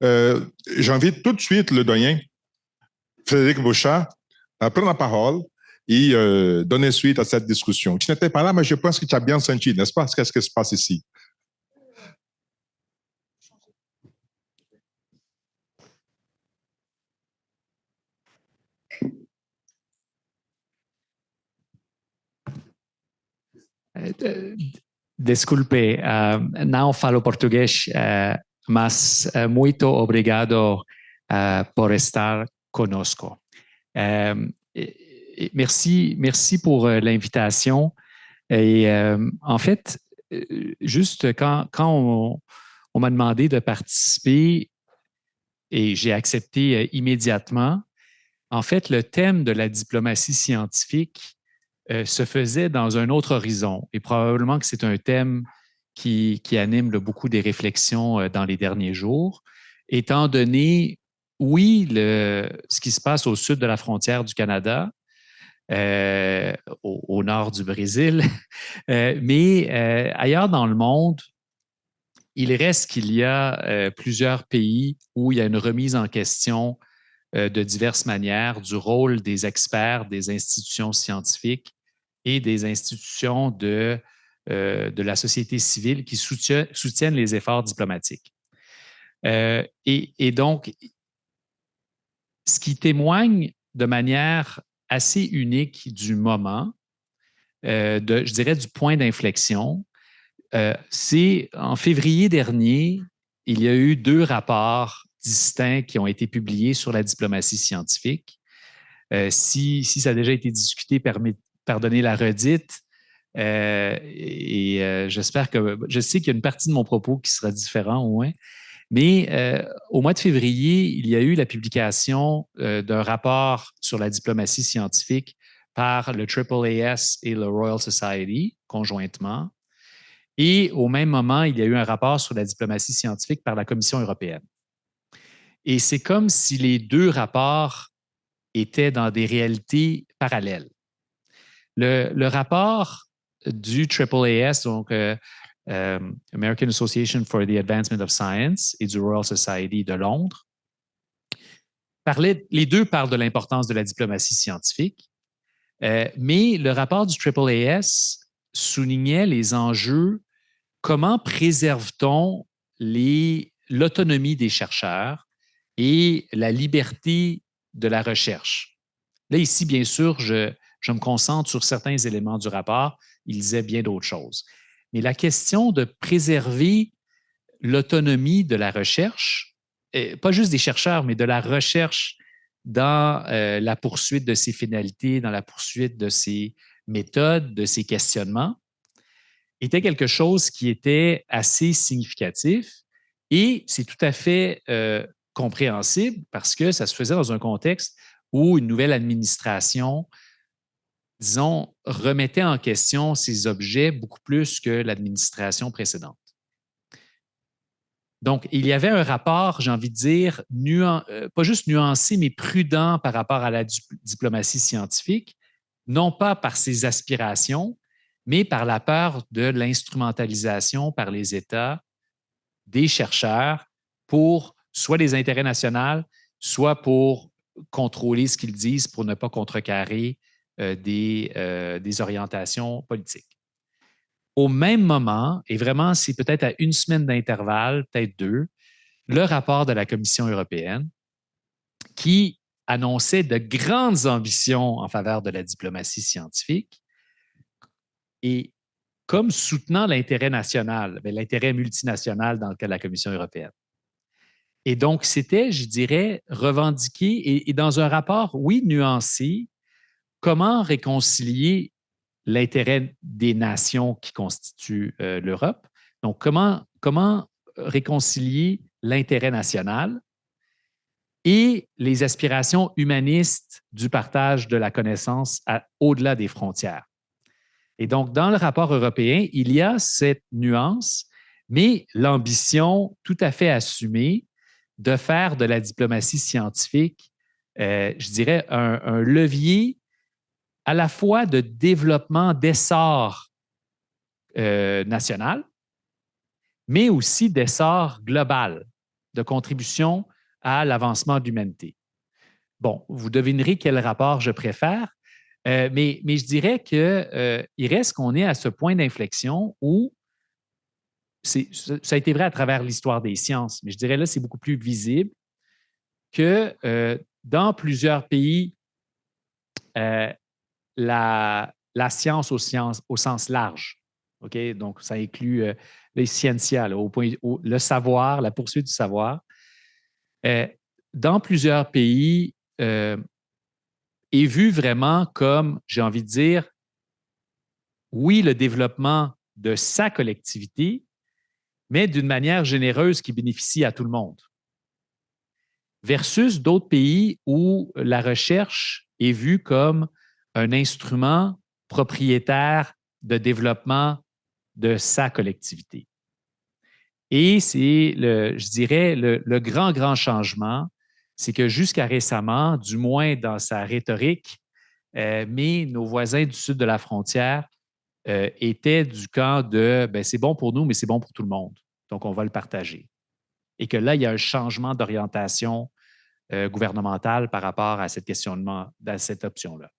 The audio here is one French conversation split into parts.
J'invite tout de suite le doyen Frédéric Bouchard à prendre la parole et donner suite à cette discussion. Tu n'étais pas là, mais je pense que tu as bien senti, n'est-ce pas? Qu'est-ce qui se passe ici? Desculpe, não falo português, mas muito obrigado por estar conosco. Merci pour l'invitation. Et en fait, juste quand on m'a demandé de participer et j'ai accepté immédiatement, en fait, le thème de la diplomatie scientifique se faisait dans un autre horizon. Et probablement que c'est un thème qui anime beaucoup des réflexions dans les derniers jours, étant donné, oui, ce qui se passe au sud de la frontière du Canada, au nord du Brésil, mais ailleurs dans le monde, il reste qu'il y a plusieurs pays où il y a une remise en question de diverses manières du rôle des experts, des institutions scientifiques et des institutions de la société civile qui soutiennent les efforts diplomatiques. Et donc, ce qui témoigne de manière assez unique du moment, je dirais du point d'inflexion, c'est en février dernier, il y a eu 2 rapports distincts qui ont été publiés sur la diplomatie scientifique. Si ça a déjà été discuté, pardonnez la redite. J'espère que je sais qu'il y a une partie de mon propos qui sera différent au moins. Mais au mois de février, il y a eu la publication d'un rapport sur la diplomatie scientifique par le AAAS et le Royal Society conjointement. Et au même moment, il y a eu un rapport sur la diplomatie scientifique par la Commission européenne. Et c'est comme si les 2 rapports étaient dans des réalités parallèles. Le rapport du AAAS, donc American Association for the Advancement of Science et du Royal Society de Londres, les 2 parlent de l'importance de la diplomatie scientifique, mais le rapport du AAAS soulignait les enjeux. Comment préserve-t-on l'autonomie des chercheurs et la liberté de la recherche? Là, ici, bien sûr, je me concentre sur certains éléments du rapport. Il disait bien d'autres choses. Mais la question de préserver l'autonomie de la recherche, pas juste des chercheurs, mais de la recherche dans la poursuite de ses finalités, dans la poursuite de ses méthodes, de ses questionnements, était quelque chose qui était assez significatif et c'est tout à fait compréhensible parce que ça se faisait dans un contexte où une nouvelle administration, disons, remettait en question ces objets beaucoup plus que l'administration précédente. Donc, il y avait un rapport, j'ai envie de dire, pas juste nuancé, mais prudent par rapport à la diplomatie scientifique, non pas par ses aspirations, mais par la peur de l'instrumentalisation par les États des chercheurs pour soit les intérêts nationaux, soit pour contrôler ce qu'ils disent pour ne pas contrecarrer des orientations politiques. Au même moment, et vraiment c'est peut-être à 1 semaine d'intervalle, peut-être 2, le rapport de la Commission européenne qui annonçait de grandes ambitions en faveur de la diplomatie scientifique et comme soutenant l'intérêt national, l'intérêt multinational dans le cas de la Commission européenne. Et donc, c'était, je dirais, revendiqué et dans un rapport, oui, nuancé, comment réconcilier l'intérêt des nations qui constituent l'Europe. Donc, comment réconcilier l'intérêt national et les aspirations humanistes du partage de la connaissance au-delà des frontières. Et donc, dans le rapport européen, il y a cette nuance, mais l'ambition tout à fait assumée de faire de la diplomatie scientifique, je dirais, un levier à la fois de développement, d'essor national, mais aussi d'essor global. de contribution à l'avancement de l'humanité. Bon, vous devinerez quel rapport je préfère, mais je dirais qu'il reste qu'on est à ce point d'inflexion où ça a été vrai à travers l'histoire des sciences, mais je dirais là, c'est beaucoup plus visible que dans plusieurs pays, la science au sens large, okay? Donc ça inclut les scientia, là, le savoir, la poursuite du savoir. Dans plusieurs pays, est vu vraiment comme, j'ai envie de dire, oui, le développement de sa collectivité, mais d'une manière généreuse qui bénéficie à tout le monde. Versus d'autres pays où la recherche est vue comme un instrument propriétaire de développement de sa collectivité. Et c'est, je dirais, le grand changement, c'est que jusqu'à récemment, du moins dans sa rhétorique, mais nos voisins du sud de la frontière étaient du camp de c'est bon pour nous, mais c'est bon pour tout le monde. Donc, on va le partager. Et que là, il y a un changement d'orientation gouvernementale par rapport à à cette option-là.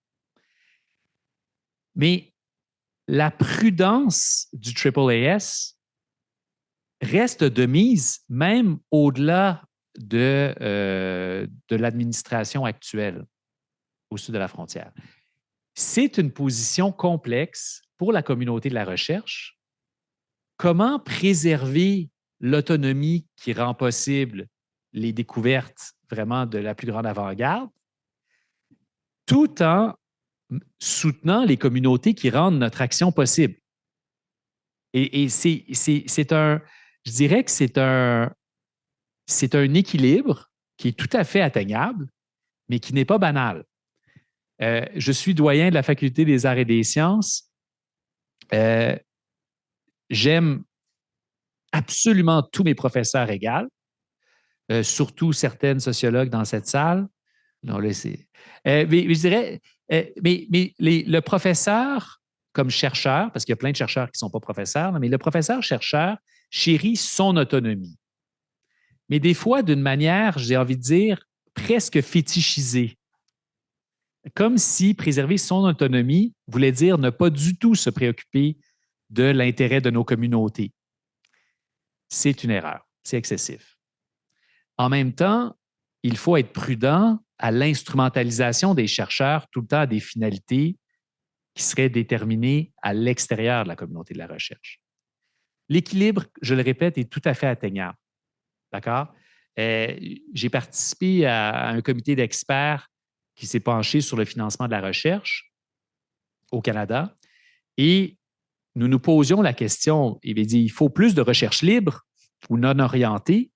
Mais la prudence du AAAS reste de mise même au-delà de l'administration actuelle au sud de la frontière. C'est une position complexe pour la communauté de la recherche. Comment préserver l'autonomie qui rend possible les découvertes vraiment de la plus grande avant-garde, tout en soutenant les communautés qui rendent notre action possible? Et je dirais que c'est un équilibre qui est tout à fait atteignable, mais qui n'est pas banal. Je suis doyen de la Faculté des arts et des sciences. J'aime absolument tous mes professeurs égaux, surtout certaines sociologues dans cette salle. Non, là, mais je dirais, le professeur comme chercheur, parce qu'il y a plein de chercheurs qui ne sont pas professeurs, mais le professeur-chercheur chérit son autonomie. Mais des fois, d'une manière, j'ai envie de dire, presque fétichisée. Comme si préserver son autonomie voulait dire ne pas du tout se préoccuper de l'intérêt de nos communautés. C'est une erreur, c'est excessif. En même temps, il faut être prudent à l'instrumentalisation des chercheurs tout le temps à des finalités qui seraient déterminées à l'extérieur de la communauté de la recherche. L'équilibre, je le répète, est tout à fait atteignable. D'accord? J'ai participé à un comité d'experts qui s'est penché sur le financement de la recherche au Canada et nous nous posions la question, il faut plus de recherche libre ou non orientée,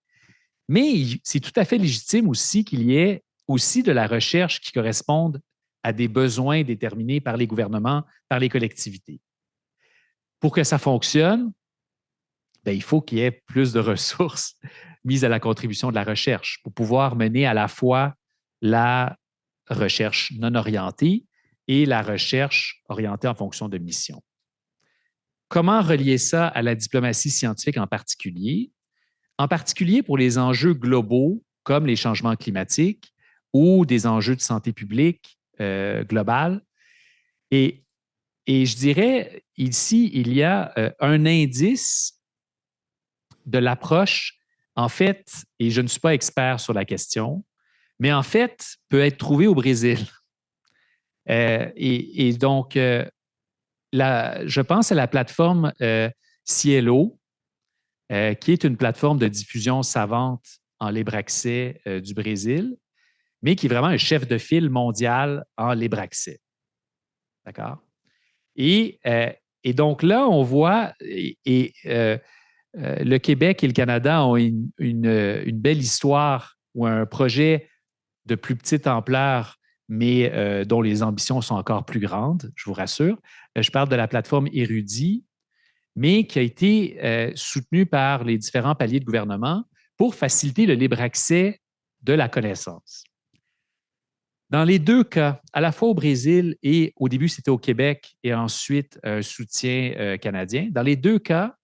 mais c'est tout à fait légitime aussi qu'il y ait aussi de la recherche qui corresponde à des besoins déterminés par les gouvernements, par les collectivités. Pour que ça fonctionne, il faut qu'il y ait plus de ressources mises à la contribution de la recherche pour pouvoir mener à la fois la recherche non orientée et la recherche orientée en fonction de mission. Comment relier ça à la diplomatie scientifique en particulier? En particulier pour les enjeux globaux comme les changements climatiques ou des enjeux de santé publique globale. Et je dirais, ici, il y a un indice de l'approche, en fait, et je ne suis pas expert sur la question, mais en fait, peut être trouvé au Brésil. Et donc, je pense à la plateforme Cielo, qui est une plateforme de diffusion savante en libre accès du Brésil, mais qui est vraiment un chef de file mondial en libre accès. D'accord? Et donc là, on voit, le Québec et le Canada ont une belle histoire ou un projet de plus petite ampleur, mais dont les ambitions sont encore plus grandes, je vous rassure. Je parle de la plateforme Érudit, mais qui a été soutenue par les différents paliers de gouvernement pour faciliter le libre accès de la connaissance. Dans les deux cas, à la fois au Brésil et au début, c'était au Québec et ensuite un soutien canadien, dans les deux cas,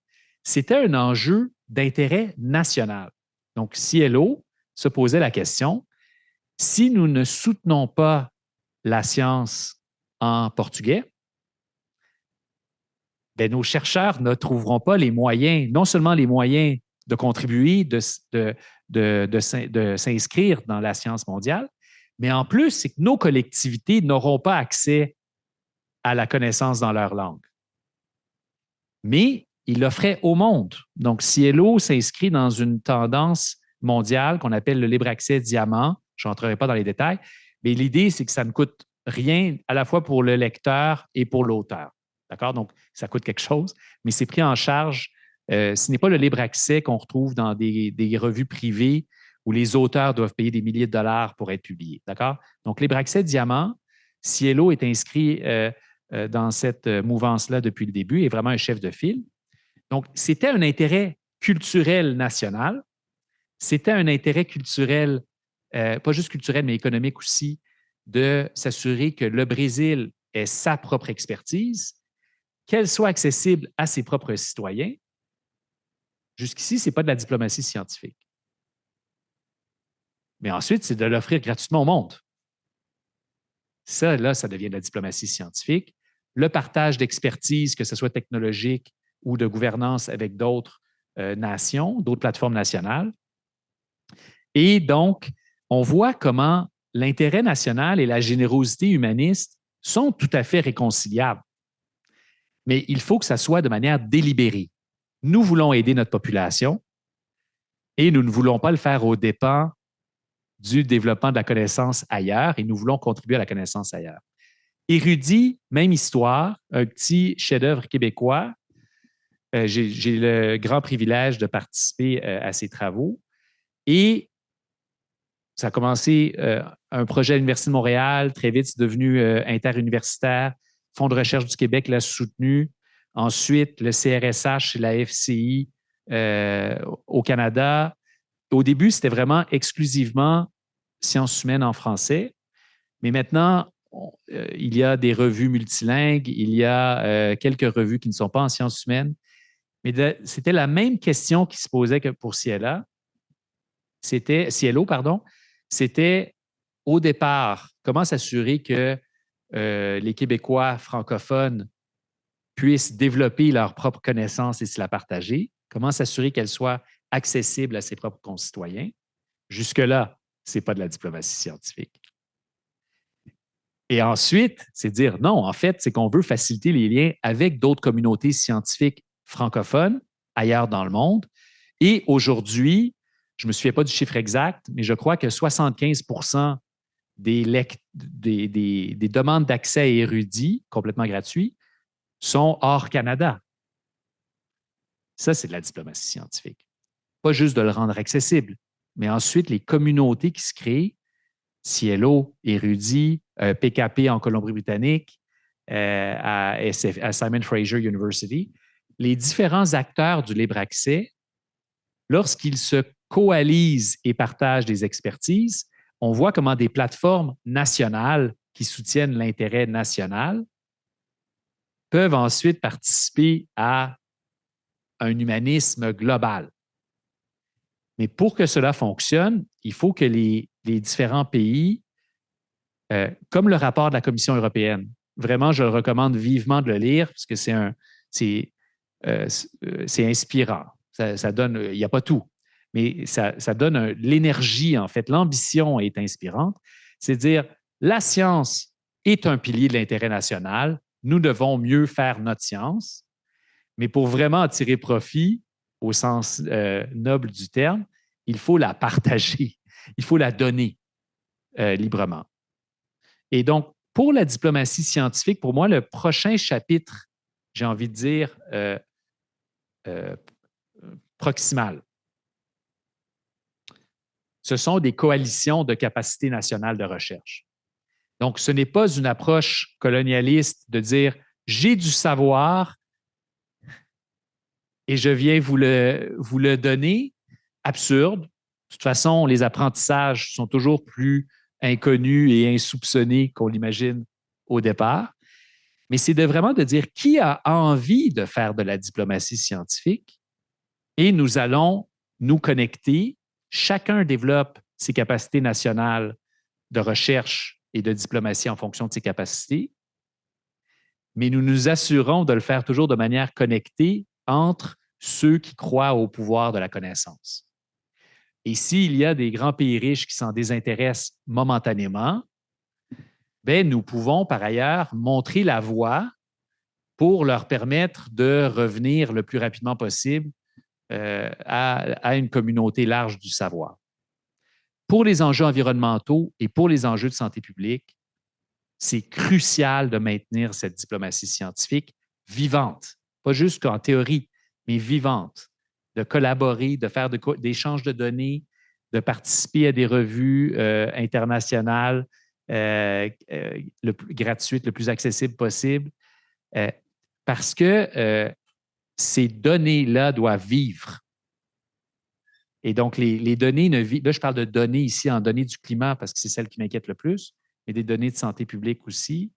c'était un enjeu d'intérêt national. Donc, Cielo se posait la question, si nous ne soutenons pas la science en portugais, bien, nos chercheurs ne trouveront pas les moyens, non seulement les moyens de contribuer, de s'inscrire dans la science mondiale, mais en plus, c'est que nos collectivités n'auront pas accès à la connaissance dans leur langue. Mais il l'offrait au monde. Donc, Cielo s'inscrit dans une tendance mondiale qu'on appelle le libre accès diamant. Je n'entrerai pas dans les détails, mais l'idée, c'est que ça ne coûte rien à la fois pour le lecteur et pour l'auteur. D'accord? Donc, ça coûte quelque chose, mais c'est pris en charge. Ce n'est pas le libre accès qu'on retrouve dans des revues privées où les auteurs doivent payer des milliers de dollars pour être publiés. D'accord? Donc, libre accès diamant, Cielo est inscrit dans cette mouvance-là depuis le début, est vraiment un chef de file. Donc, c'était un intérêt culturel national, c'était un intérêt culturel, pas juste culturel, mais économique aussi, de s'assurer que le Brésil ait sa propre expertise, qu'elle soit accessible à ses propres citoyens. Jusqu'ici, ce n'est pas de la diplomatie scientifique. Mais ensuite, c'est de l'offrir gratuitement au monde. Ça, là, ça devient de la diplomatie scientifique. Le partage d'expertise, que ce soit technologique ou de gouvernance avec d'autres nations, d'autres plateformes nationales. Et donc, on voit comment l'intérêt national et la générosité humaniste sont tout à fait réconciliables. Mais il faut que ça soit de manière délibérée. Nous voulons aider notre population et nous ne voulons pas le faire aux dépens du développement de la connaissance ailleurs et nous voulons contribuer à la connaissance ailleurs. Érudit, même histoire, un petit chef-d'œuvre québécois. J'ai le grand privilège de participer à ces travaux et ça a commencé un projet à l'Université de Montréal, très vite c'est devenu interuniversitaire. Fonds de recherche du Québec l'a soutenu. Ensuite, le CRSH et la FCI au Canada. Au début, c'était vraiment exclusivement sciences humaines en français. Mais maintenant, il y a des revues multilingues, il y a quelques revues qui ne sont pas en sciences humaines. Mais c'était la même question qui se posait que pour Cielo. C'était au départ, comment s'assurer que les Québécois francophones puissent développer leur propre connaissance et se la partager, comment s'assurer qu'elle soit accessible à ses propres concitoyens. Jusque-là, ce n'est pas de la diplomatie scientifique. Et ensuite, c'est dire non, en fait, c'est qu'on veut faciliter les liens avec d'autres communautés scientifiques francophones ailleurs dans le monde. Et aujourd'hui, je ne me souviens pas du chiffre exact, mais je crois que 75% des demandes d'accès à érudits complètement gratuits sont hors Canada. Ça, c'est de la diplomatie scientifique. Pas juste de le rendre accessible, mais ensuite, les communautés qui se créent, Cielo, érudit, PKP en Colombie-Britannique, à Simon Fraser University, les différents acteurs du libre accès, lorsqu'ils se coalisent et partagent des expertises, on voit comment des plateformes nationales qui soutiennent l'intérêt national peuvent ensuite participer à un humanisme global. Mais pour que cela fonctionne, il faut que les différents pays, comme le rapport de la Commission européenne, vraiment, je le recommande vivement de le lire parce que c'est inspirant. Ça donne, il n'y a pas tout, mais ça donne l'énergie, en fait. L'ambition est inspirante. C'est dire, la science est un pilier de l'intérêt national. Nous devons mieux faire notre science, mais pour vraiment en tirer profit, au sens noble du terme, il faut la partager, il faut la donner librement. Et donc, pour la diplomatie scientifique, pour moi, le prochain chapitre, j'ai envie de dire, proximal, ce sont des coalitions de capacités nationales de recherche. Donc, ce n'est pas une approche colonialiste de dire « j'ai du savoir et je viens vous le donner », absurde. De toute façon, les apprentissages sont toujours plus inconnus et insoupçonnés qu'on l'imagine au départ. Mais c'est vraiment de dire qui a envie de faire de la diplomatie scientifique et nous allons nous connecter Chacun développe ses capacités nationales de recherche et de diplomatie en fonction de ses capacités, mais nous nous assurons de le faire toujours de manière connectée entre ceux qui croient au pouvoir de la connaissance. Et s'il y a des grands pays riches qui s'en désintéressent momentanément, bien, nous pouvons par ailleurs montrer la voie pour leur permettre de revenir le plus rapidement possible à une communauté large du savoir. Pour les enjeux environnementaux et pour les enjeux de santé publique, c'est crucial de maintenir cette diplomatie scientifique vivante, pas juste en théorie, mais vivante, de collaborer, de faire des échanges de données, de participer à des revues internationales gratuites, le plus accessible possible, parce que ces données-là doivent vivre. Et donc, les données ne vivent. Là, je parle de données ici en données du climat parce que c'est celle qui m'inquiète le plus, mais des données de santé publique aussi.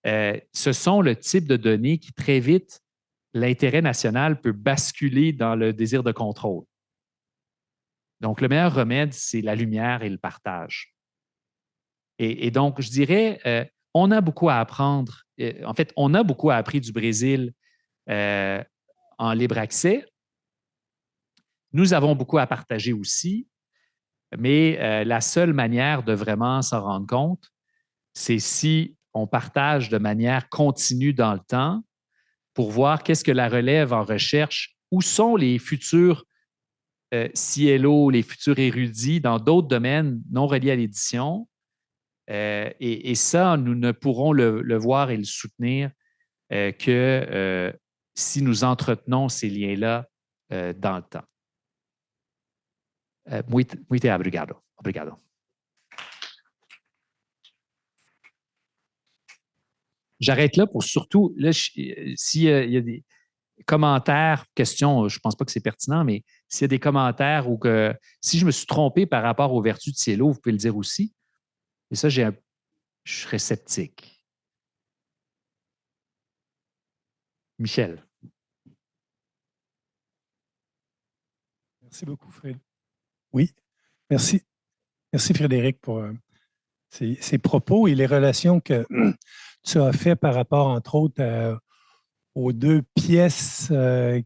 Ce sont le type de données qui, très vite, l'intérêt national peut basculer dans le désir de contrôle. Donc, le meilleur remède, c'est la lumière et le partage. Et donc, je dirais, on a beaucoup à apprendre. En fait, on a beaucoup appris du Brésil en libre accès. Nous avons beaucoup à partager aussi, mais la seule manière de vraiment s'en rendre compte, c'est si on partage de manière continue dans le temps pour voir qu'est-ce que la relève en recherche, où sont les futurs CLO, les futurs érudits dans d'autres domaines non reliés à l'édition. Et ça, nous ne pourrons le voir et le soutenir que si nous entretenons ces liens-là dans le temps. Muito obrigado. Obrigado. J'arrête là pour surtout, s'il y a des commentaires, questions, je ne pense pas que c'est pertinent, mais s'il y a des commentaires ou que si je me suis trompé par rapport aux vertus de Cielo, vous pouvez le dire aussi. Et ça, je serais sceptique. Michel. Merci beaucoup, Fred. Oui, merci. Merci, Frédéric, pour ces propos et les relations que tu as fait par rapport, entre autres, aux 2 pièces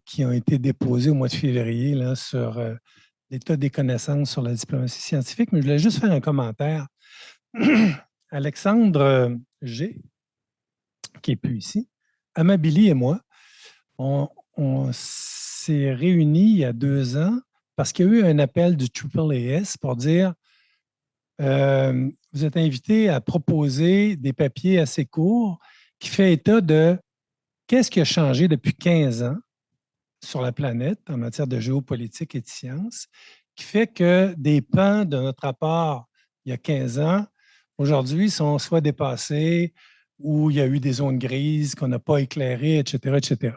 qui ont été déposées au mois de février là, sur l'état des connaissances sur la diplomatie scientifique. Mais je voulais juste faire un commentaire. Alexandre G, qui n'est plus ici, Amabili et moi, on s'est réunis il y a 2 ans parce qu'il y a eu un appel du AAAS pour dire vous êtes invités à proposer des papiers assez courts qui fait état de qu'est-ce qui a changé depuis 15 ans sur la planète en matière de géopolitique et de sciences, qui fait que des pans de notre rapport il y a 15 ans, aujourd'hui, sont soit dépassés ou il y a eu des zones grises qu'on n'a pas éclairées, etc., etc.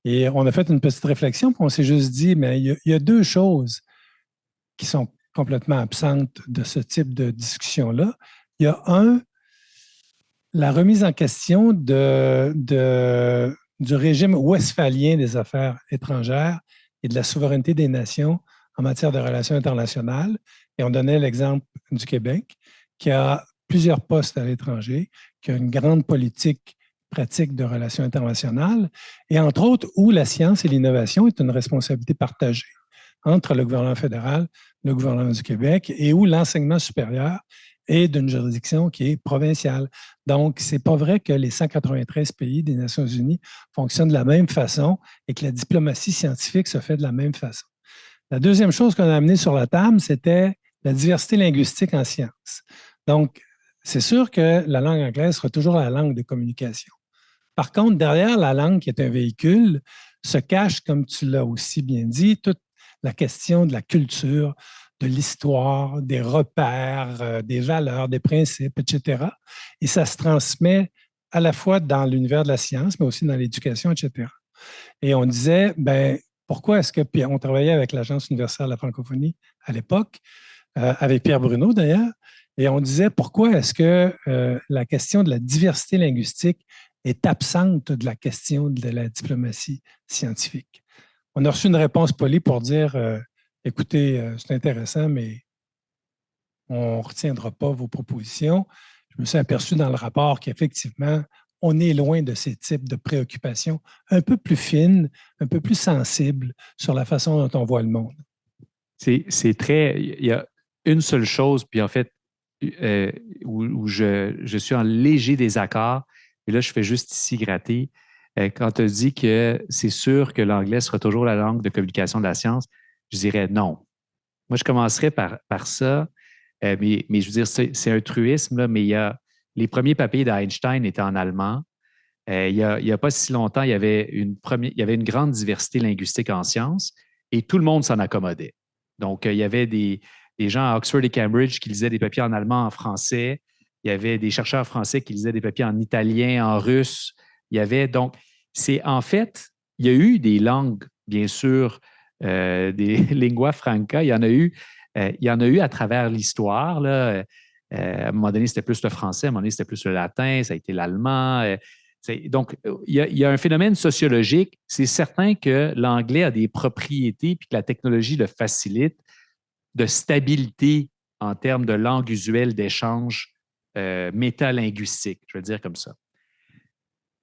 Et on a fait une petite réflexion, puis on s'est juste dit, mais il y a 2 choses qui sont complètement absentes de ce type de discussion-là. Il y a la remise en question du régime westphalien des affaires étrangères et de la souveraineté des nations en matière de relations internationales. Et on donnait l'exemple du Québec, qui a plusieurs postes à l'étranger, qui a une grande politique pratique de relations internationales, et entre autres, où la science et l'innovation est une responsabilité partagée entre le gouvernement fédéral, le gouvernement du Québec, et où l'enseignement supérieur est d'une juridiction qui est provinciale. Donc, ce n'est pas vrai que les 193 pays des Nations unies fonctionnent de la même façon et que la diplomatie scientifique se fait de la même façon. La deuxième chose qu'on a amenée sur la table, c'était la diversité linguistique en sciences. Donc, c'est sûr que la langue anglaise sera toujours la langue de communication. Par contre, derrière la langue qui est un véhicule, se cache, comme tu l'as aussi bien dit, toute la question de la culture, de l'histoire, des repères, des valeurs, des principes, etc. Et ça se transmet à la fois dans l'univers de la science, mais aussi dans l'éducation, etc. Et on disait, ben, pourquoi est-ce que, puis on travaillait avec l'Agence universelle de la francophonie à l'époque, avec Pierre Bruno d'ailleurs, et on disait, pourquoi est-ce que la question de la diversité linguistique est absente de la question de la diplomatie scientifique? On a reçu une réponse polie pour dire écoutez, c'est intéressant, mais on ne retiendra pas vos propositions. Je me suis aperçu dans le rapport qu'effectivement, on est loin de ces types de préoccupations un peu plus fines, un peu plus sensibles sur la façon dont on voit le monde. C'est très. Il y a une seule chose, puis en fait, où je suis en léger désaccord, et là, je fais juste ici gratter. Quand tu as dit que c'est sûr que l'anglais sera toujours la langue de communication de la science, je dirais non. Moi, je commencerais par ça, mais je veux dire, c'est un truisme, là, mais il y a les premiers papiers d'Einstein étaient en allemand. Il n'y a pas si longtemps, il y avait une grande diversité linguistique en sciences et tout le monde s'en accommodait. Donc, il y avait des gens à Oxford et Cambridge qui lisaient des papiers en allemand, en français. Il y avait des chercheurs français qui lisaient des papiers en italien, en russe. Il y avait donc, en fait, il y a eu des langues, bien sûr, des lingua franca. Il y en a eu à travers l'histoire, là. À un moment donné, c'était plus le français, à un moment donné, c'était plus le latin, ça a été l'allemand. Donc, il y a un phénomène sociologique. C'est certain que l'anglais a des propriétés, puis que la technologie le facilite, de stabilité en termes de langue usuelle d'échange métalinguistique, je veux dire comme ça.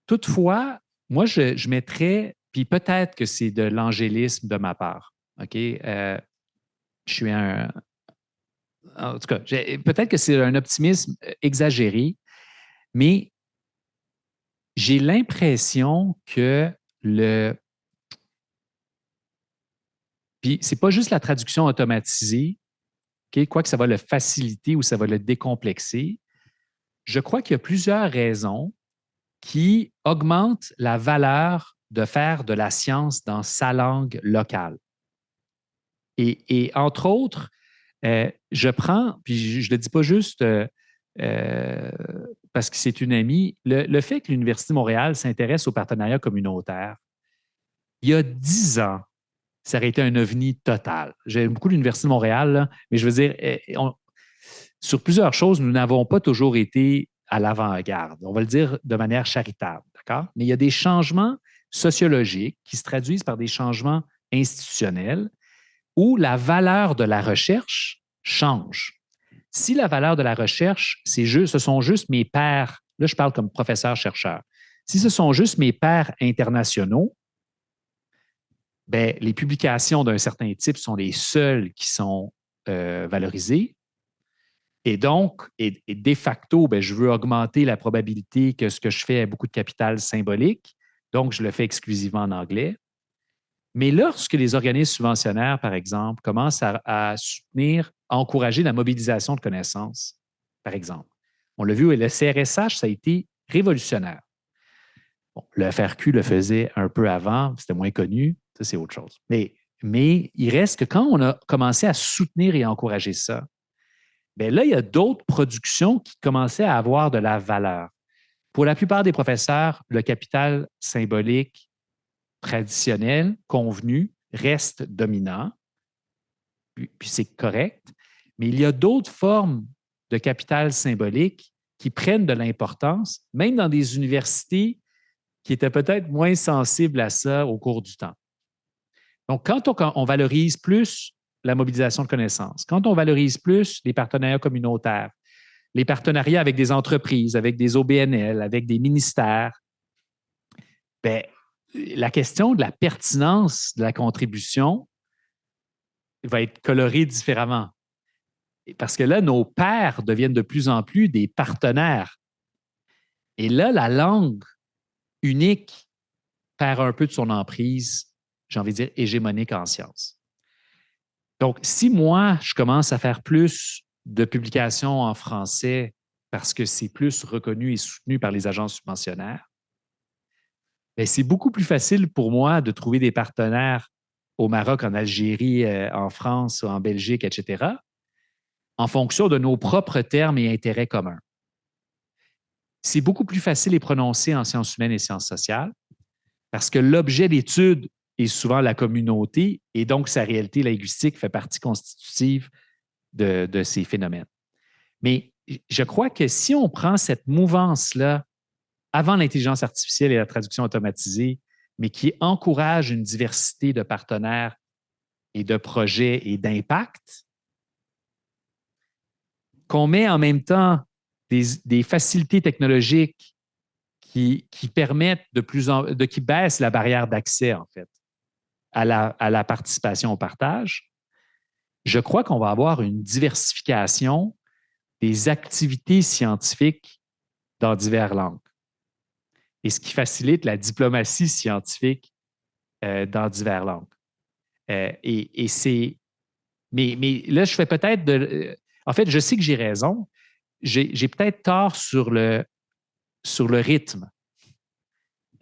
Toutefois, moi, je mettrais, puis peut-être que c'est de l'angélisme de ma part, OK? Je suis en tout cas, peut-être que c'est un optimisme exagéré, mais j'ai l'impression que puis c'est pas juste la traduction automatisée, okay, quoi que ça va le faciliter ou ça va le décomplexer. Je crois qu'il y a plusieurs raisons qui augmentent la valeur de faire de la science dans sa langue locale. Et entre autres, je prends, puis je ne le dis pas juste parce que c'est une amie, le fait que l'Université de Montréal s'intéresse aux partenariats communautaires, il y a 10 ans, ça aurait été un ovni total. J'aime beaucoup l'Université de Montréal, là, mais je veux dire, sur plusieurs choses, nous n'avons pas toujours été à l'avant-garde. On va le dire de manière charitable, d'accord? Mais il y a des changements sociologiques qui se traduisent par des changements institutionnels où la valeur de la recherche change. Si la valeur de la recherche, ce sont juste mes pairs, là je parle comme professeur-chercheur, si ce sont juste mes pairs internationaux, bien, les publications d'un certain type sont les seules qui sont valorisées. Et donc, de facto, bien, je veux augmenter la probabilité que ce que je fais ait beaucoup de capital symbolique. Donc, je le fais exclusivement en anglais. Mais lorsque les organismes subventionnaires, par exemple, commencent à soutenir, à encourager la mobilisation de connaissances, par exemple, on l'a vu, le CRSH, ça a été révolutionnaire. Bon, le FRQ le faisait un peu avant, c'était moins connu, ça c'est autre chose. Mais il reste que quand on a commencé à soutenir et encourager ça, bien là, il y a d'autres productions qui commençaient à avoir de la valeur. Pour la plupart des professeurs, le capital symbolique traditionnel, convenu, reste dominant, puis c'est correct, mais il y a d'autres formes de capital symbolique qui prennent de l'importance, même dans des universités qui étaient peut-être moins sensibles à ça au cours du temps. Donc, quand on valorise plus la mobilisation de connaissances, quand on valorise plus les partenariats communautaires, les partenariats avec des entreprises, avec des OBNL, avec des ministères, bien, la question de la pertinence de la contribution va être colorée différemment. Parce que là, nos pairs deviennent de plus en plus des partenaires. Et là, la langue unique perd un peu de son emprise, j'ai envie de dire, hégémonique en sciences. Donc, si moi, je commence à faire plus de publications en français parce que c'est plus reconnu et soutenu par les agences subventionnaires, bien, c'est beaucoup plus facile pour moi de trouver des partenaires au Maroc, en Algérie, en France, en Belgique, etc., en fonction de nos propres termes et intérêts communs. C'est beaucoup plus facile et prononcé en sciences humaines et sciences sociales parce que l'objet d'étude est souvent la communauté et donc sa réalité linguistique fait partie constitutive de ces phénomènes. Mais je crois que si on prend cette mouvance-là avant l'intelligence artificielle et la traduction automatisée, mais qui encourage une diversité de partenaires et de projet et d'impact, qu'on met en même temps des facilités technologiques qui permettent qui baissent la barrière d'accès, en fait, à la participation au partage, je crois qu'on va avoir une diversification des activités scientifiques dans diverses langues. Et ce qui facilite la diplomatie scientifique dans diverses langues. Et c'est... Mais là, je fais peut-être en fait, je sais que j'ai raison. J'ai peut-être tort sur le rythme.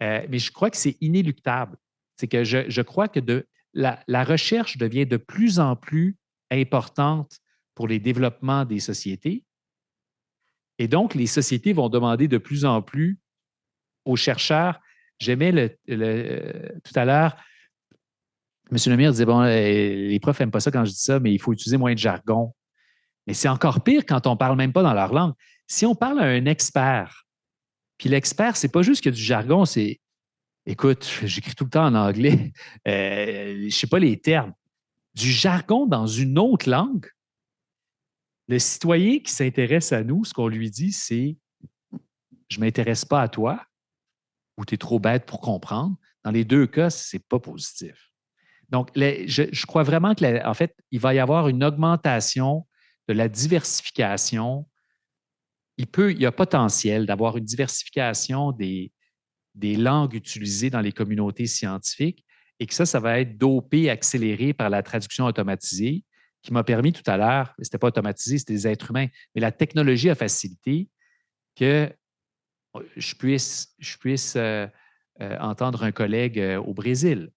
Mais je crois que c'est inéluctable. C'est que je crois que la recherche devient de plus en plus importante pour les développements des sociétés. Et donc, les sociétés vont demander de plus en plus aux chercheurs. J'aimais tout à l'heure, M. Lemire disait, bon, les profs n'aiment pas ça quand je dis ça, mais il faut utiliser moins de jargon. Mais c'est encore pire quand on ne parle même pas dans leur langue. Si on parle à un expert, puis l'expert, ce n'est pas juste qu'il y a du jargon, c'est, écoute, j'écris tout le temps en anglais, je ne sais pas les termes. Du jargon dans une autre langue, le citoyen qui s'intéresse à nous, ce qu'on lui dit, c'est « je ne m'intéresse pas à toi » ou « tu es trop bête pour comprendre ». Dans les deux cas, ce n'est pas positif. Donc, je crois vraiment en fait, il va y avoir une augmentation de la diversification. Il y a potentiel d'avoir une diversification des langues utilisées dans les communautés scientifiques et que ça va être dopé, accéléré par la traduction automatisée qui m'a permis tout à l'heure, ce n'était pas automatisé, c'était des êtres humains, mais la technologie a facilité que je puisse entendre un collègue au Brésil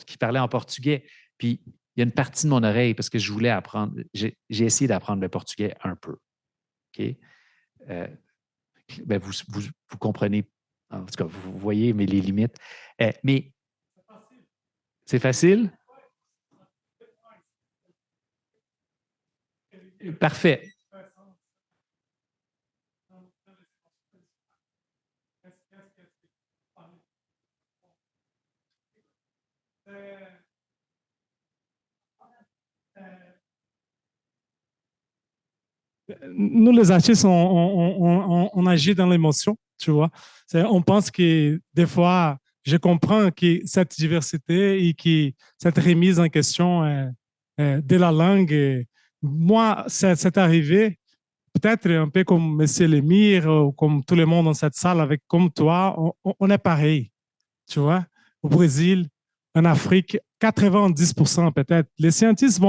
qui parlait en portugais. Puis, il y a une partie de mon oreille parce que je voulais apprendre, j'ai essayé d'apprendre le portugais un peu. OK? Ben vous comprenez, en tout cas, vous voyez les limites. Mais c'est facile? Parfait. Nous, les artistes, on agit dans l'émotion, tu vois. On pense que des fois, je comprends que cette diversité et que cette remise en question de la langue, moi, c'est arrivé peut-être un peu comme M. Lemire ou comme tout le monde dans cette salle, comme toi, on est pareil, tu vois. Au Brésil, en Afrique, 90% peut-être. Les scientifiques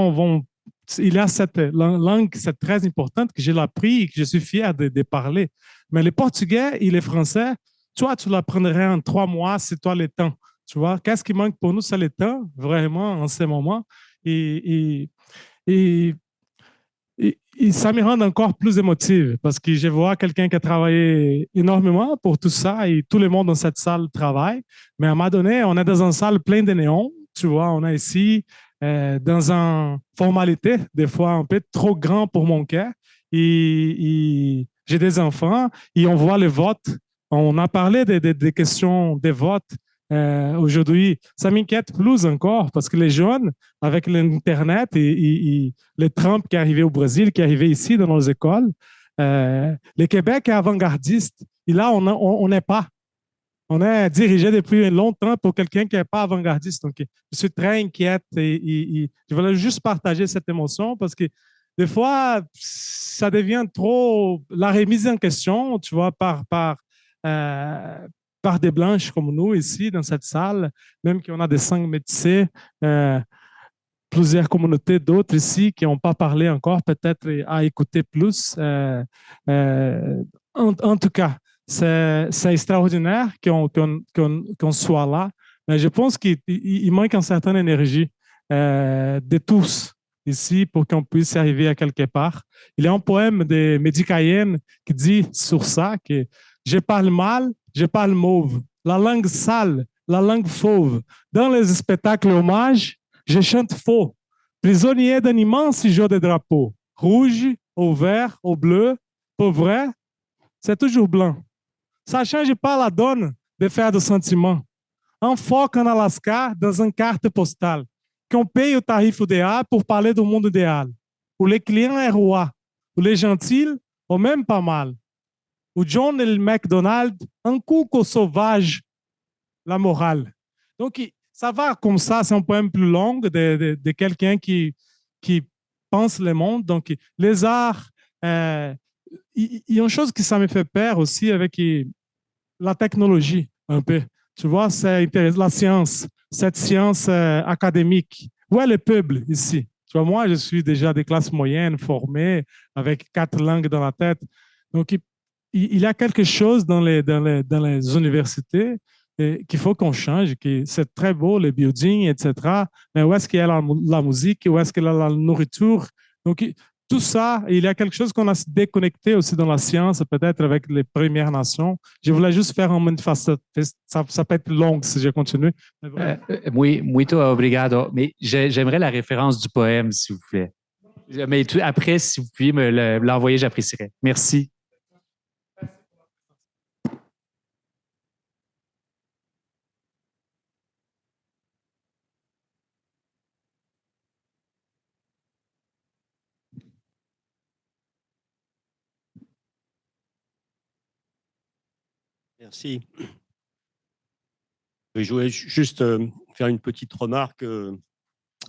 il y a cette langue, c'est très importante que j'ai appris et que je suis fier de parler. Mais le portugais et le français, toi, tu l'apprendrais en 3 mois, c'est toi le temps. Tu vois, qu'est-ce qui manque pour nous, c'est le temps, vraiment, en ce moment. Et ça me rend encore plus émotive parce que je vois quelqu'un qui a travaillé énormément pour tout ça et tout le monde dans cette salle travaille. Mais à un moment donné, on est dans une salle pleine de néons. Tu vois, on est ici dans une formalité, des fois un peu trop grand pour mon cœur. Et j'ai des enfants et on voit les votes. On a parlé des questions des votes. Aujourd'hui, ça m'inquiète plus encore parce que les jeunes, avec l'Internet et le Trump qui est arrivé au Brésil, qui est arrivé ici dans nos écoles, le Québec est avant-gardiste. Et là, on n'est pas. On est dirigé depuis longtemps pour quelqu'un qui n'est pas avant-gardiste. Donc, je suis très inquiète et je voulais juste partager cette émotion parce que des fois, ça devient trop la remise en question, tu vois, par des blanches comme nous ici dans cette salle, même qu'on a des 5 médecins, plusieurs communautés d'autres ici qui n'ont pas parlé encore, peut-être à écouter plus. En tout cas, c'est extraordinaire qu'on soit là, mais je pense qu'il manque une certaine énergie de tous ici pour qu'on puisse arriver à quelque part. Il y a un poème de Mehdi Kayene qui dit sur ça que je parle mal, je parle mauve, la langue sale, la langue fauve. Dans les spectacles hommages, je chante faux, prisonnier d'un immense jeu de drapeaux, rouge, au vert, au bleu, pour vrai, c'est toujours blanc. Ça ne change pas la donne de faire de sentiments. Un phoque en Alaska dans une carte postale. qu'on paye au tarif idéal pour parler du monde idéal, où les clients sont rois, où les gentils ont même pas mal, où John et le McDonald's, un coup qu'au sauvage, la morale. Donc, ça va comme ça, c'est un poème plus long de quelqu'un qui pense le monde. Donc, les arts, il y a une chose qui ça me fait peur aussi avec la technologie, un peu. Tu vois, c'est la science, cette science académique. Où est le peuple ici? Tu vois, moi, je suis déjà des classes moyennes, formées, avec 4 langues dans la tête. Donc, il y a quelque chose dans les universités qu'il faut qu'on change. C'est très beau, les buildings, etc. Mais où est-ce qu'il y a la musique? Où est-ce qu'il y a la nourriture? Donc, tout ça, il y a quelque chose qu'on a déconnecté aussi dans la science, peut-être avec les Premières Nations. Je voulais juste faire un manifeste. Ça peut être long si je continue. Oui, muito obrigado. Mais j'aimerais la référence du poème, s'il vous plaît. Mais après, si vous pouviez me l'envoyer, j'apprécierais. Merci. Merci. Je voulais juste faire une petite remarque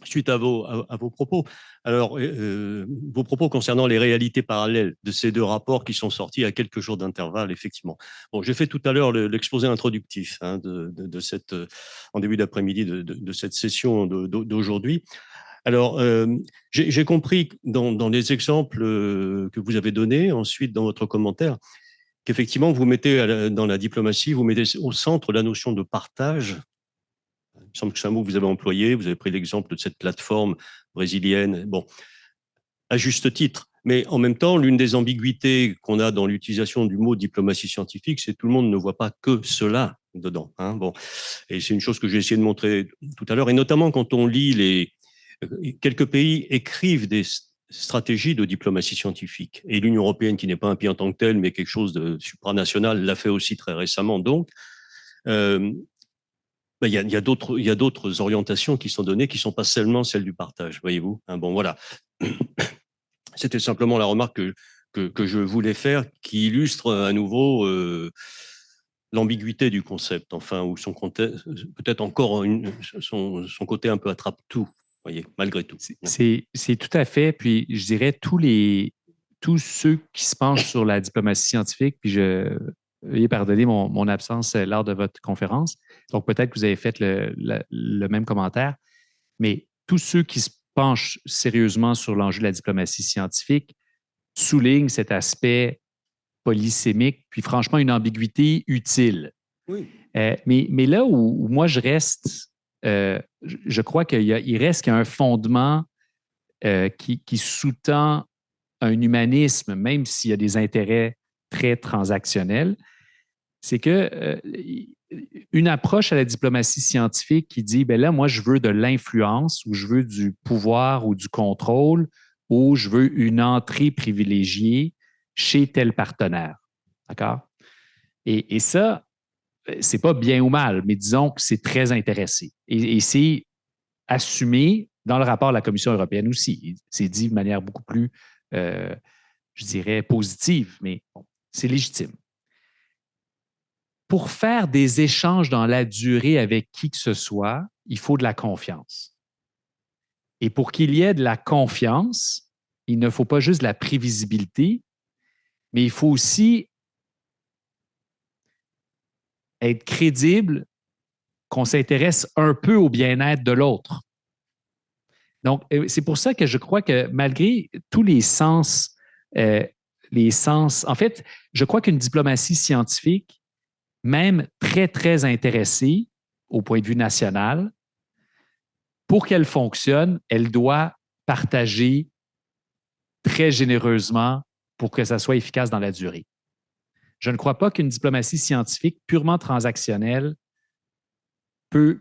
suite à vos propos. Alors, vos propos concernant les réalités parallèles de ces 2 rapports qui sont sortis à quelques jours d'intervalle, effectivement. Bon, j'ai fait tout à l'heure l'exposé introductif de cette, en début d'après-midi de cette session d'aujourd'hui. Alors, j'ai compris dans les exemples que vous avez donnés, ensuite dans votre commentaire, qu'effectivement, vous mettez dans la diplomatie, vous mettez au centre la notion de partage. Il me semble que c'est un mot que vous avez employé. Vous avez pris l'exemple de cette plateforme brésilienne. Bon, à juste titre. Mais en même temps, l'une des ambiguïtés qu'on a dans l'utilisation du mot diplomatie scientifique, c'est que tout le monde ne voit pas que cela dedans. Hein. Bon, et c'est une chose que j'ai essayé de montrer tout à l'heure. Et notamment quand on lit quelques pays écrivent des stratégie de diplomatie scientifique. Et l'Union européenne, qui n'est pas un pays en tant que tel, mais quelque chose de supranational, l'a fait aussi très récemment. Donc, il y a d'autres orientations qui sont données, qui ne sont pas seulement celles du partage, voyez-vous. Hein, bon, voilà. C'était simplement la remarque que je voulais faire, qui illustre à nouveau l'ambiguïté du concept, enfin, ou peut-être encore son côté un peu attrape-tout. Voyez, malgré tout. C'est tout à fait. Puis je dirais tous ceux qui se penchent sur la diplomatie scientifique, puis veuillez pardonner mon absence lors de votre conférence. Donc peut-être que vous avez fait le même commentaire, mais tous ceux qui se penchent sérieusement sur l'enjeu de la diplomatie scientifique soulignent cet aspect polysémique, puis franchement une ambiguïté utile. Oui. Mais là où moi je reste, je crois qu'il reste qu'il y a un fondement qui sous-tend un humanisme, même s'il y a des intérêts très transactionnels, c'est que une approche à la diplomatie scientifique qui dit, ben là, moi, je veux de l'influence ou je veux du pouvoir ou du contrôle ou je veux une entrée privilégiée chez tel partenaire. D'accord? Et ça, c'est pas bien ou mal, mais disons que c'est très intéressé. Et c'est assumé dans le rapport de la Commission européenne aussi. C'est dit de manière beaucoup plus, je dirais, positive, mais bon, c'est légitime. Pour faire des échanges dans la durée avec qui que ce soit, il faut de la confiance. Et pour qu'il y ait de la confiance, il ne faut pas juste de la prévisibilité, mais il faut aussi être crédible qu'on s'intéresse un peu au bien-être de l'autre. Donc, c'est pour ça que je crois que malgré tous les sens, en fait, je crois qu'une diplomatie scientifique, même très, très intéressée au point de vue national, pour qu'elle fonctionne, elle doit partager très généreusement pour que ça soit efficace dans la durée. Je ne crois pas qu'une diplomatie scientifique purement transactionnelle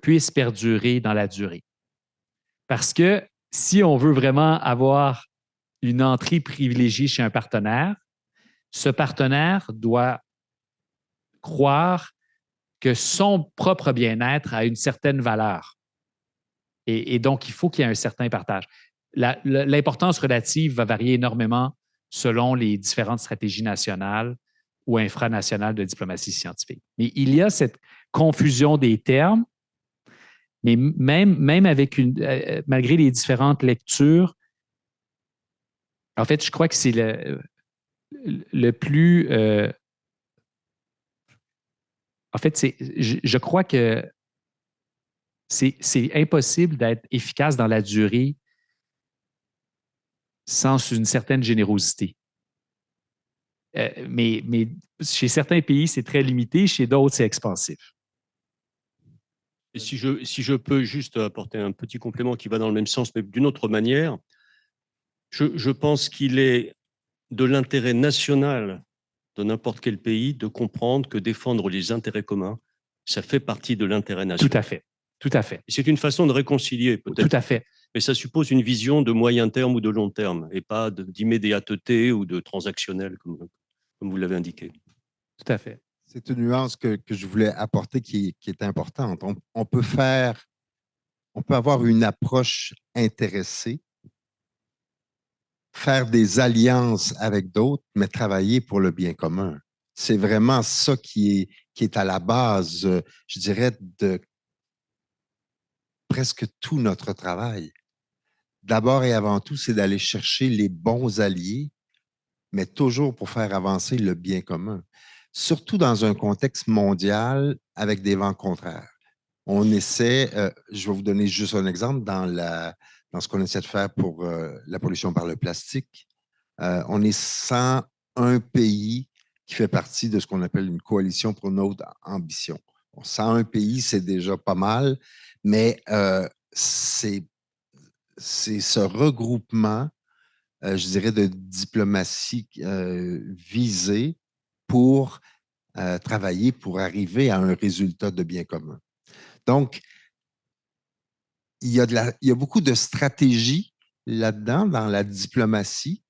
puisse perdurer dans la durée. Parce que si on veut vraiment avoir une entrée privilégiée chez un partenaire, ce partenaire doit croire que son propre bien-être a une certaine valeur. Et donc, il faut qu'il y ait un certain partage. L'importance relative va varier énormément selon les différentes stratégies nationales ou infranationales de diplomatie scientifique. Mais il y a cette confusion des termes, mais même avec malgré les différentes lectures, en fait, je crois que c'est le plus... en fait, je crois que c'est impossible d'être efficace dans la durée sans une certaine générosité. Mais chez certains pays, c'est très limité, chez d'autres, c'est expansif. Et si je peux juste apporter un petit complément qui va dans le même sens, mais d'une autre manière, je pense qu'il est de l'intérêt national de n'importe quel pays de comprendre que défendre les intérêts communs, ça fait partie de l'intérêt national. Tout à fait. Tout à fait. C'est une façon de réconcilier, peut-être. Tout à fait. Mais ça suppose une vision de moyen terme ou de long terme, et pas d'immédiateté ou de transactionnel, comme vous l'avez indiqué. Tout à fait. C'est une nuance que je voulais apporter qui est importante. On peut avoir une approche intéressée, faire des alliances avec d'autres, mais travailler pour le bien commun. C'est vraiment ça qui est à la base, je dirais, de presque tout notre travail. D'abord et avant tout, c'est d'aller chercher les bons alliés, mais toujours pour faire avancer le bien commun. Surtout dans un contexte mondial avec des vents contraires. On essaie, je vais vous donner juste un exemple, dans ce qu'on essaie de faire pour la pollution par le plastique. On est 101 pays qui fait partie de ce qu'on appelle une coalition pour une haute ambition. Bon, 101 pays, c'est déjà pas mal, mais c'est ce regroupement, je dirais, de diplomatie visée pour travailler, pour arriver à un résultat de bien commun. Donc, il y a beaucoup de stratégies là-dedans, dans la diplomatie,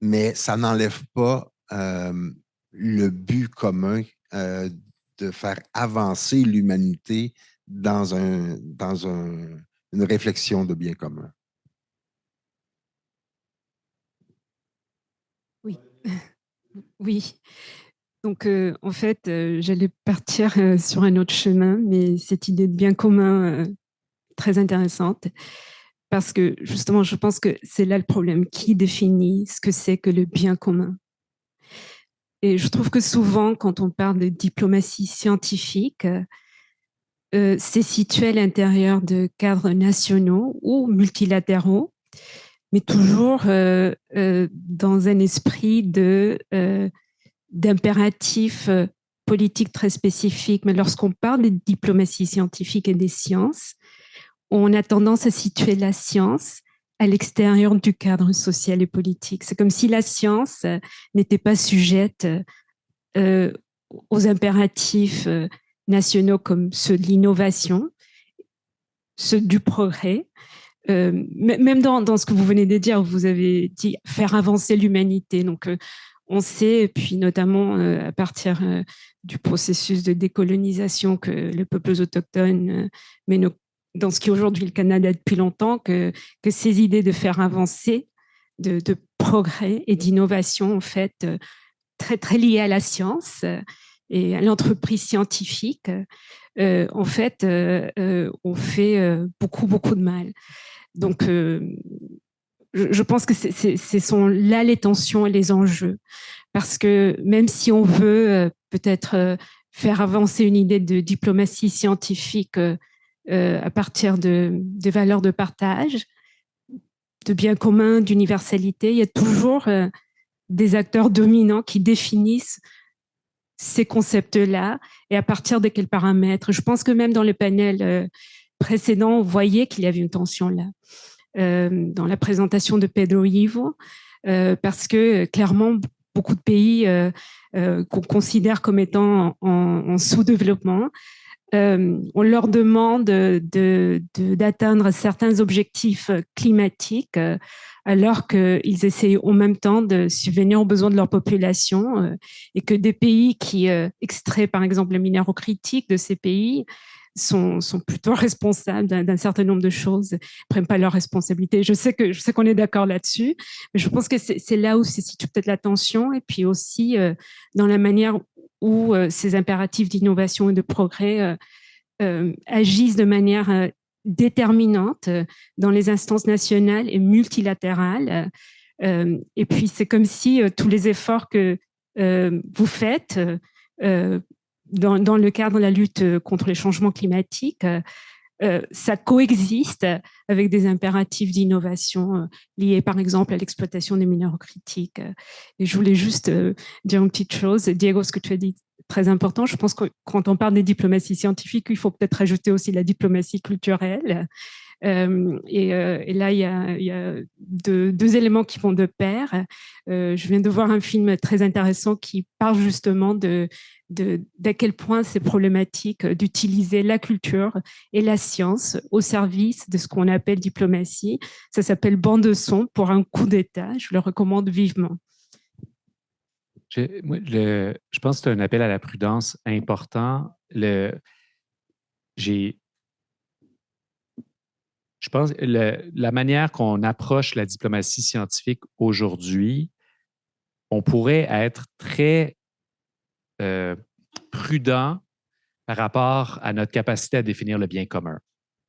mais ça n'enlève pas le but commun de faire avancer l'humanité dans une réflexion de bien commun. Oui. Oui. Donc, en fait, j'allais partir sur un autre chemin, mais cette idée de bien commun, très intéressante, parce que justement, je pense que c'est là le problème. Qui définit ce que c'est que le bien commun? Et je trouve que souvent, quand on parle de diplomatie scientifique, c'est situé à l'intérieur de cadres nationaux ou multilatéraux, mais toujours dans un esprit d'impératifs politiques très spécifiques. Mais lorsqu'on parle de diplomatie scientifique et des sciences, on a tendance à situer la science à l'extérieur du cadre social et politique. C'est comme si la science n'était pas sujette aux impératifs nationaux comme ceux de l'innovation, ceux du progrès. Même dans ce que vous venez de dire, vous avez dit faire avancer l'humanité. Donc, on sait, et puis notamment à partir du processus de décolonisation que les peuples autochtones mènent dans ce qui est aujourd'hui le Canada depuis longtemps, que ces idées de faire avancer, de progrès et d'innovation, en fait, très, très liées à la science et à l'entreprise scientifique, en fait, on fait beaucoup, beaucoup de mal. Donc, je pense que ce sont là les tensions et les enjeux. Parce que même si on veut peut-être faire avancer une idée de diplomatie scientifique à partir de valeurs de partage, de bien commun, d'universalité, il y a toujours des acteurs dominants qui définissent ces concepts-là et à partir de quels paramètres. Je pense que même dans le panel précédent, on voyait qu'il y avait une tension là. Dans la présentation de Pedro Ivo, parce que clairement, beaucoup de pays qu'on considère comme étant en sous-développement, on leur demande d'atteindre certains objectifs climatiques alors qu'ils essayent en même temps de subvenir aux besoins de leur population et que des pays qui extraient par exemple les minéraux critiques de ces pays sont plutôt responsables d'un certain nombre de choses, ne prennent pas leurs responsabilités. Je sais qu'on est d'accord là-dessus, mais je pense que c'est là où se situe peut-être la tension, et puis aussi dans la manière où ces impératifs d'innovation et de progrès agissent de manière déterminante dans les instances nationales et multilatérales. Et puis, c'est comme si tous les efforts que vous faites dans le cadre de la lutte contre les changements climatiques, ça coexiste avec des impératifs d'innovation liés, par exemple, à l'exploitation des minéraux critiques. Et je voulais juste dire une petite chose. Diego, ce que tu as dit, très important. Je pense que quand on parle des diplomaties scientifiques, il faut peut-être ajouter aussi la diplomatie culturelle. Et là, il y a deux éléments qui vont de pair. Je viens de voir un film très intéressant qui parle justement d'à quel point c'est problématique d'utiliser la culture et la science au service de ce qu'on appelle diplomatie. Ça s'appelle Bande de son pour un coup d'État. Je le recommande vivement. Je pense que c'est un appel à la prudence important. Je pense que la manière qu'on approche la diplomatie scientifique aujourd'hui, on pourrait être très prudent par rapport à notre capacité à définir le bien commun.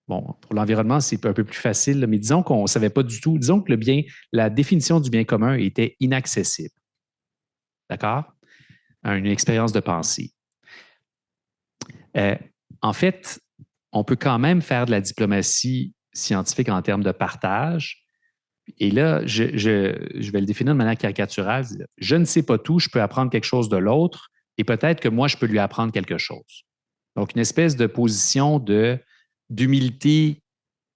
Bon, pour l'environnement, c'est un peu plus facile, mais disons qu'on ne savait pas du tout, disons que la définition du bien commun était inaccessible. D'accord? Une expérience de pensée. En fait, on peut quand même faire de la diplomatie scientifique en termes de partage. Et là, je vais le définir de manière caricaturale. Je ne sais pas tout, je peux apprendre quelque chose de l'autre et peut-être que moi, je peux lui apprendre quelque chose. Donc, une espèce de position d'humilité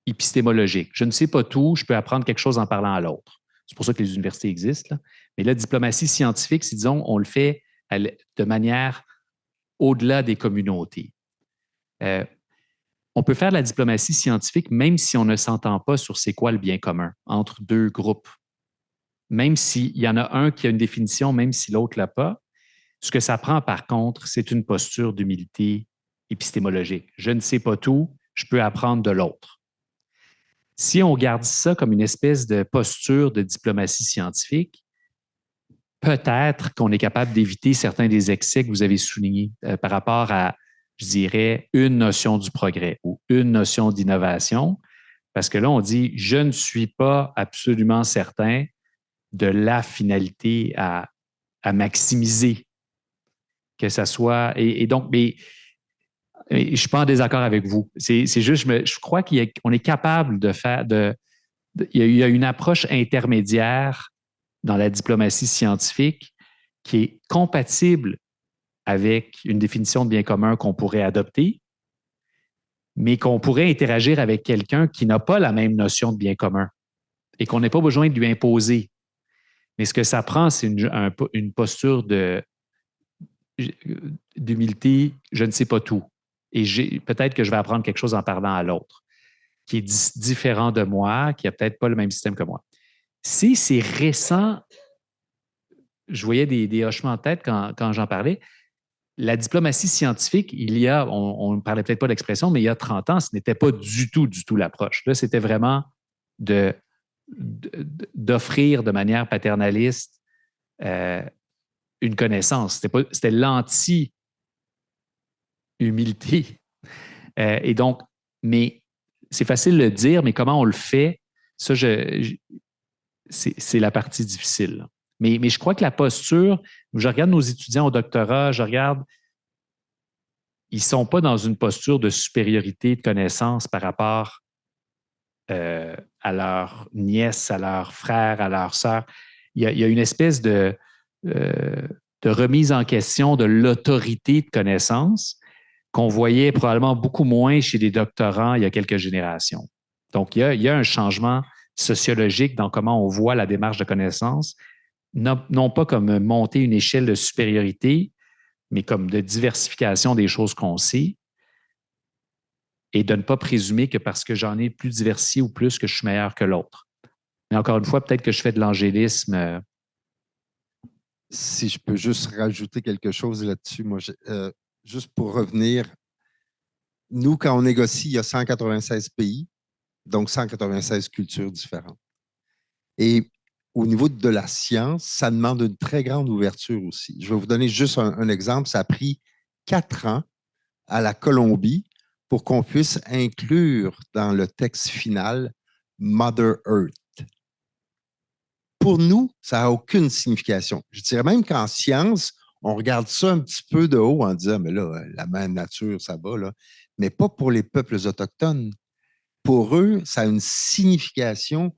épistémologique. Je ne sais pas tout, je peux apprendre quelque chose en parlant à l'autre. C'est pour ça que les universités existent, là. Mais la diplomatie scientifique, c'est, disons, on le fait de manière au-delà des communautés. On peut faire de la diplomatie scientifique même si on ne s'entend pas sur c'est quoi le bien commun entre deux groupes. Même s'il y en a un qui a une définition, même si l'autre ne l'a pas. Ce que ça prend, par contre, c'est une posture d'humilité épistémologique. Je ne sais pas tout, je peux apprendre de l'autre. Si on garde ça comme une espèce de posture de diplomatie scientifique, peut-être qu'on est capable d'éviter certains des excès que vous avez soulignés par rapport à, je dirais, une notion du progrès ou une notion d'innovation, parce que là, on dit « je ne suis pas absolument certain de la finalité à maximiser », que ça soit… Et donc, mais je ne suis pas en désaccord avec vous. C'est juste, je crois qu'on est capable de faire… Il y a une approche intermédiaire dans la diplomatie scientifique qui est compatible avec une définition de bien commun qu'on pourrait adopter, mais qu'on pourrait interagir avec quelqu'un qui n'a pas la même notion de bien commun et qu'on n'a pas besoin de lui imposer. Mais ce que ça prend, c'est une posture d'humilité, je ne sais pas tout. Et peut-être que je vais apprendre quelque chose en parlant à l'autre, qui est différent de moi, qui n'a peut-être pas le même système que moi. Si c'est récent, je voyais des hochements de tête quand j'en parlais. La diplomatie scientifique, on ne parlait peut-être pas d'expression, mais il y a 30 ans, ce n'était pas du tout l'approche. Là, c'était vraiment d'offrir de manière paternaliste une connaissance. C'était l'anti-humilité. Et donc, mais c'est facile de le dire, mais comment on le fait, ça, c'est la partie difficile. Mais je crois que la posture, je regarde nos étudiants au doctorat, ils ne sont pas dans une posture de supériorité de connaissance par rapport à leur nièce, à leur frère, à leur sœur. Il y a une espèce de remise en question de l'autorité de connaissance qu'on voyait probablement beaucoup moins chez les doctorants il y a quelques générations. Donc, il y a un changement sociologique dans comment on voit la démarche de connaissance, non pas comme monter une échelle de supériorité, mais comme de diversification des choses qu'on sait et de ne pas présumer que parce que j'en ai plus diversifié ou plus que je suis meilleur que l'autre. Mais encore une fois, peut-être que je fais de l'angélisme. Si je peux juste rajouter quelque chose là-dessus, moi, juste pour revenir Nous, quand on négocie, il y a 196 pays, donc 196 cultures différentes. Et au niveau de la science, ça demande une très grande ouverture aussi. Je vais vous donner juste un exemple. Ça a pris 4 ans à la Colombie pour qu'on puisse inclure dans le texte final Mother Earth. Pour nous, ça n'a aucune signification. Je dirais même qu'en science, on regarde ça un petit peu de haut en disant, mais là, la mère nature, ça va, là. Mais pas pour les peuples autochtones. Pour eux, ça a une signification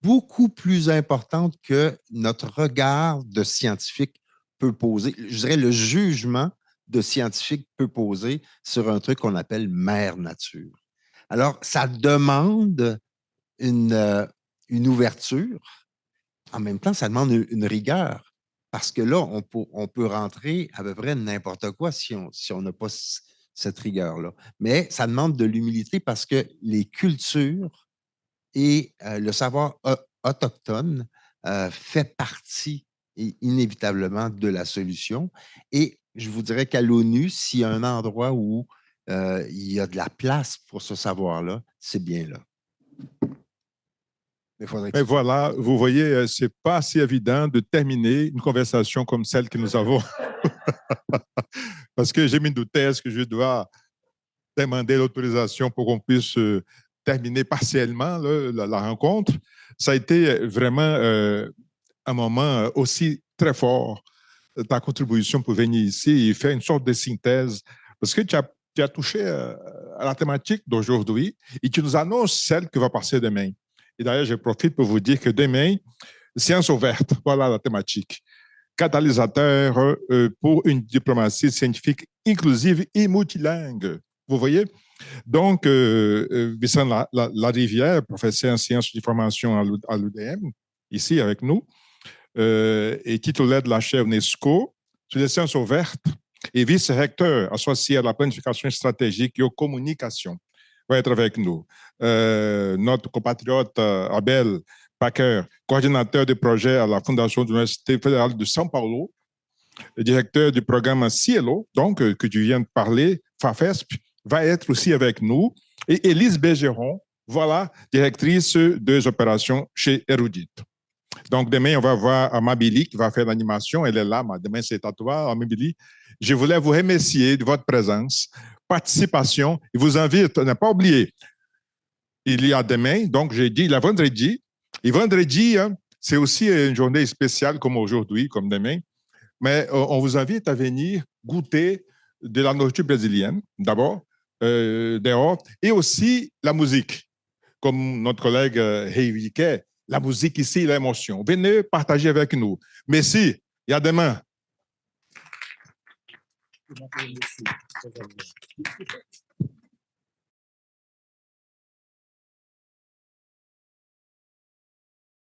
beaucoup plus importante que notre regard de scientifique peut poser. Je dirais le jugement de scientifique peut poser sur un truc qu'on appelle mère nature. Alors, ça demande une ouverture. En même temps, ça demande une rigueur. Parce que là, on peut rentrer à peu près n'importe quoi si on n'a pas cette rigueur-là. Mais ça demande de l'humilité parce que les cultures et le savoir autochtone fait partie inévitablement de la solution. Et je vous dirais qu'à l'ONU, s'il y a un endroit où il y a de la place pour ce savoir-là, c'est bien là. Mais voilà, vous voyez, c'est pas si évident de terminer une conversation comme celle que nous avons. Parce que j'ai mis une thèse que je dois demander l'autorisation pour qu'on puisse terminer partiellement la rencontre. Ça a été vraiment un moment aussi très fort, ta contribution pour venir ici et faire une sorte de synthèse. Parce que tu as touché à la thématique d'aujourd'hui et tu nous annonces celle qui va passer demain. Et d'ailleurs, je profite pour vous dire que demain, science ouverte, voilà la thématique. Catalysateur pour une diplomatie scientifique inclusive et multilingue. Vous voyez? Donc, Vincent Larivière, professeur en sciences de formation à l'UDM, ici avec nous, est titulaire de la chaire UNESCO sur les sciences ouvertes et vice-recteur associé à la planification stratégique et aux communications, va être avec nous. Notre compatriote Abel Packer, coordinateur de projet à la Fondation de l'Université fédérale de São Paulo, directeur du programme Cielo, donc que tu viens de parler, FAFESP, va être aussi avec nous. Et Élise Bergeron, voilà, directrice des opérations chez Erudite. Donc, demain, on va voir Amabili qui va faire l'animation. Elle est là, demain, c'est à toi, Amabili. Je voulais vous remercier de votre présence, participation. Je vous invite à ne pas oublier, il y a demain, donc j'ai dit, il y a vendredi. Et vendredi, hein, c'est aussi une journée spéciale comme aujourd'hui, comme demain. Mais on vous invite à venir goûter de la nourriture brésilienne, d'abord, dehors, et aussi la musique. Comme notre collègue réindiquait, la musique ici, l'émotion. Venez partager avec nous. Merci. Et à demain.